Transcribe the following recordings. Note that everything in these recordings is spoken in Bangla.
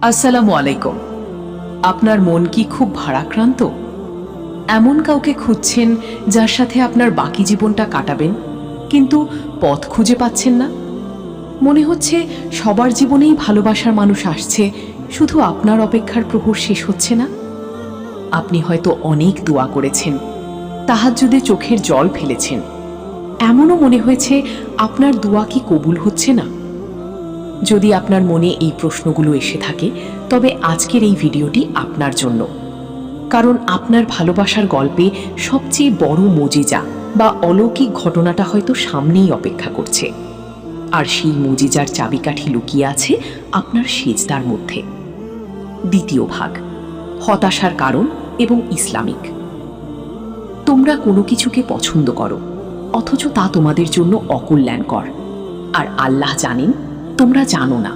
আসসালামু আলাইকুম। আপনার মন কি খুব ভারাক্রান্ত? এমন কাউকে খুঁজছেন যার সাথে আপনার বাকি জীবনটা কাটাবেন, কিন্তু পথ খুঁজে পাচ্ছেন না? মনে হচ্ছে সবার জীবনেই ভালোবাসার মানুষ আসছে, শুধু আপনার অপেক্ষার প্রহর শেষ হচ্ছে না। আপনি হয়তো অনেক দোয়া করেছেন, তাহাজ্জুদে চোখের জল ফেলেছেন, এমনও মনে হয়েছে আপনার দোয়া কি কবুল হচ্ছে না। যদি আপনার মনে এই প্রশ্নগুলো এসে থাকে, তবে আজকের এই ভিডিওটি আপনার জন্য। কারণ আপনার ভালোবাসার গল্পে সবচেয়ে বড় মুজিজা বা অলৌকিক ঘটনাটা হয়তো সামনেই অপেক্ষা করছে। আর সেই মুজিজার চাবিকাঠি লুকিয়ে আছে আপনার সিজদার মধ্যে। দ্বিতীয় ভাগ, হতাশার কারণ এবং ইসলামিক। তোমরা কোনো কিছুকে পছন্দ করো, অথচ তা তোমাদের জন্য অকল্যাণকর, আর আল্লাহ জানেন তোমরা জানো না।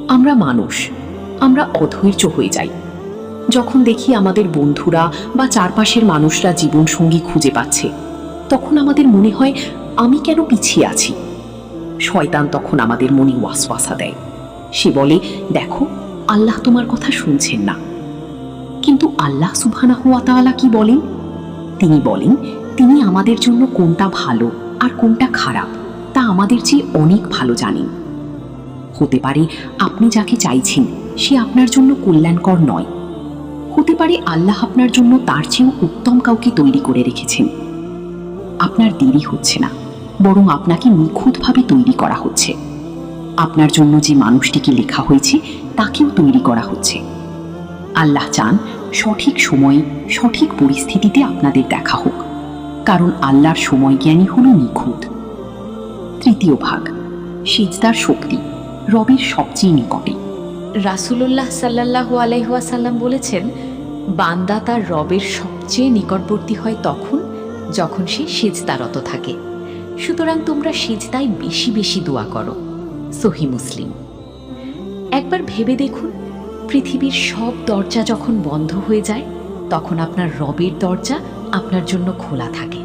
আমরা মানুষ, আমরা অধৈর্য হয়ে যাই যখন দেখি আমাদের বন্ধুরা বা চারপাশের মানুষরা জীবনসঙ্গী খুঁজে পাচ্ছে। তখন আমাদের মনে হয় আমি কেন পিছিয়ে আছি। শয়তান তখন আমাদের মনে ওয়াসওয়াসা দেয়। সে বলে, দেখো, আল্লাহ তোমার কথা শুনছেন না। কিন্তু আল্লাহ সুবহানাহু ওয়া তাআলা কি বলেন? তিনি বলেন, তিনি আমাদের জন্য কোনটা ভালো আর কোনটা খারাপ তা আমাদের চেয়ে অনেক ভালো জানেন। হতে পারে আপনি যাকে চাইছেন সে আপনার জন্য কল্যাণকর নয়। হতে পারে আল্লাহ আপনার জন্য তার চেয়েও উত্তম কাউকে তৈরি করে রেখেছেন। আপনার দেরি হচ্ছে না, বরং আপনাকে নিখুঁতভাবে তৈরি করা হচ্ছে। আপনার জন্য যে মানুষটিকে লেখা হয়েছে তাকেও তৈরি করা হচ্ছে। আল্লাহ চান সঠিক সময়ে সঠিক পরিস্থিতিতে আপনাদের দেখা হোক, কারণ আল্লাহর সময় জ্ঞানী হল নিখুঁত। তৃতীয় ভাগ, সিজদার শক্তি, রবের সবচেয়ে নিকটে। রাসূলুল্লাহ সাল্লাল্লাহু আলাইহি ওয়াসাল্লাম বলেছেন, বান্দা তার রবের সবচেয়ে নিকটবর্তী হয় তখন যখন সে সিজদারত থাকে। সুতরাং তোমরা সিজদায় বেশি বেশি দোয়া করো। সহিহ মুসলিম। একবার ভেবে দেখুন, পৃথিবীর সব দরজা যখন বন্ধ হয়ে যায়, তখন আপনার রবের দরজা আপনার জন্য খোলা থাকে।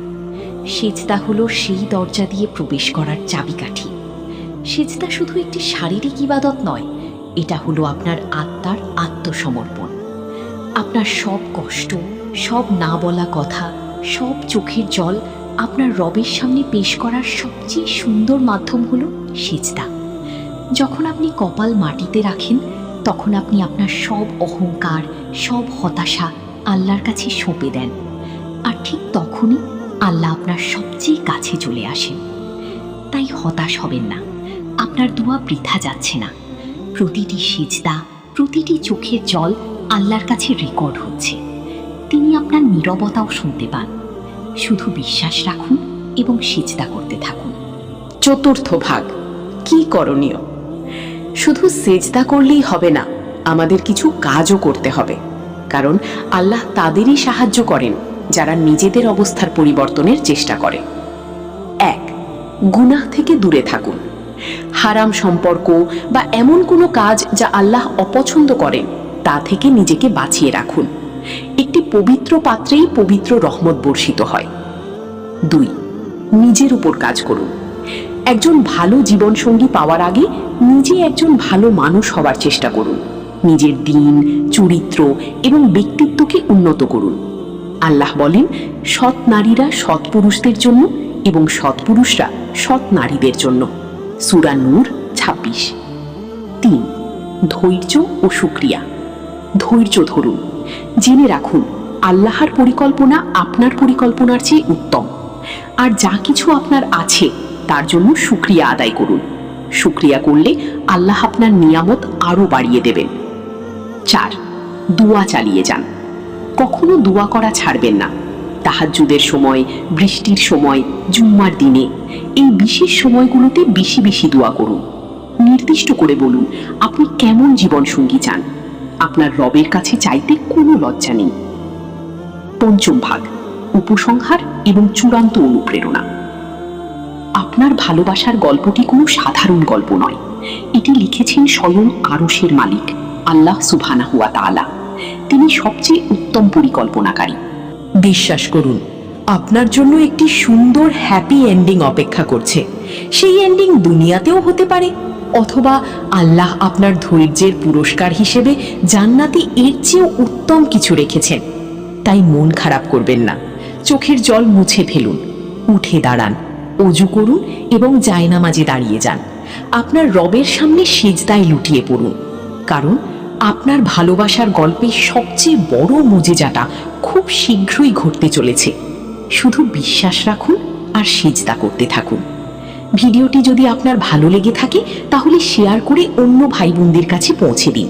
সিজদা হলো সেই দরজা দিয়ে প্রবেশ করার চাবিকাঠি। সিজদা শুধু একটি শারীরিক ইবাদত নয়, এটা হলো আপনার আত্মার আত্মসমর্পণ। আপনার সব কষ্ট, সব না বলা কথা, সব চোখের জল আপনার রবের সামনে পেশ করার সবচেয়ে সুন্দর মাধ্যম হলো সিজদা। যখন আপনি কপাল মাটিতে রাখেন, তখন আপনি আপনার সব অহংকার, সব হতাশা আল্লাহর কাছে সঁপে দেন। আর ঠিক তখনই আল্লাহ আপনার সবচেয়ে কাছে চলে আসেন। তাই হতাশ হবেন না, আপনার দোয়া বৃথা যাচ্ছে না। প্রতিটি সিজদা, প্রতিটি চোখের জল আল্লাহর কাছে রেকর্ড হচ্ছে। তিনি আপনার নীরবতাও শুনতে পান। শুধু বিশ্বাস রাখুন এবং সিজদা করতে থাকুন। চতুর্থ ভাগ, কি করণীয়? শুধু সেজদা করলেই হবে না, আমাদের কিছু কাজও করতে হবে। কারণ আল্লাহ তাদেরই সাহায্য করেন যারা নিজেদের অবস্থার পরিবর্তনের চেষ্টা করে। 1. গুনাহ থেকে দূরে থাকুন। হারাম সম্পর্ক বা এমন কোনো কাজ যা আল্লাহ অপছন্দ করেন তা থেকে নিজেকে বাঁচিয়ে রাখুন। একটি পবিত্র পাত্রেই পবিত্র রহমত বর্ষিত হয়। 2. নিজের উপর কাজ করুন। একজন ভালো জীবনসঙ্গী পাওয়ার আগে নিজে একজন ভালো মানুষ হবার চেষ্টা করুন। নিজের দিন, চরিত্র এবং ব্যক্তিত্বকে উন্নত করুন। আল্লাহ বলেন, সৎ নারীরা সৎ পুরুষদের জন্য এবং সৎ পুরুষরা সৎ নারীদের জন্য। সূরা নূর 26। 3. ধৈর্য ও শুকরিয়া। ধৈর্য ধরুন। জেনে রাখুন, আল্লাহর পরিকল্পনা আপনার পরিকল্পনার চেয়ে উত্তম। আর যা কিছু আপনার আছে তার জন্য শুকরিয়া আদায় করুন। শুকরিয়া করলে আল্লাহ আপনার নিয়ামত আরও বাড়িয়ে দেবেন। 4. দোয়া চালিয়ে যান। কখনো দোয়া করা ছাড়বেন না। তাহাজ্জুদের সময়, বৃষ্টির সময়, জুম্মার দিনে, এই বিশেষ সময়গুলোতে বেশি বেশি দোয়া করুন। নির্দিষ্ট করে বলুন আপনি কেমন জীবনসঙ্গী চান। আপনার রবের কাছে চাইতে কোনো লজ্জা নেই। পঞ্চম ভাগ, উপসংহার এবং চূড়ান্ত অনুপ্রেরণা। আপনার ভালোবাসার গল্পটি কোনো সাধারণ গল্প নয়। এটি লিখেছেন স্বয়ং আরশের মালিক আল্লাহ সুবহানাহু ওয়া তাআলা। তিনি সবচেয়ে উত্তম পরিকল্পনাকারী। বিশ্বাস করুন, আপনার জন্য একটি সুন্দর হ্যাপি এন্ডিং অপেক্ষা করছে। সেই এন্ডিং দুনিয়াতেও হতে পারে, অথবা আল্লাহ আপনার ধৈর্যের পুরস্কার হিসেবে জান্নাতে এর চেয়েও উত্তম কিছু রেখেছেন। তাই মন খারাপ করবেন না, চোখের জল মুছে ফেলুন, উঠে দাঁড়ান, অজু করুন এবং জায়নামাজে দাঁড়িয়ে যান। আপনার রবের সামনে সিজদায় লুটিয়ে পড়ুন, কারণ আপনার ভালোবাসার গল্পে সবচেয়ে বড় মুজিজাটা খুব শীঘ্রই ঘটতে চলেছে। শুধু বিশ্বাস রাখুন আর সিজদা করতে থাকুন। ভিডিওটি যদি আপনার ভালো লেগে থাকে তাহলে শেয়ার করে অন্য ভাই বোনদের কাছে পৌঁছে দিন।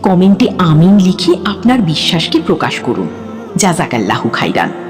কমেন্টে আমিন লিখে আপনার বিশ্বাসকে প্রকাশ করুন। জাযাকাল্লাহু খাইরান।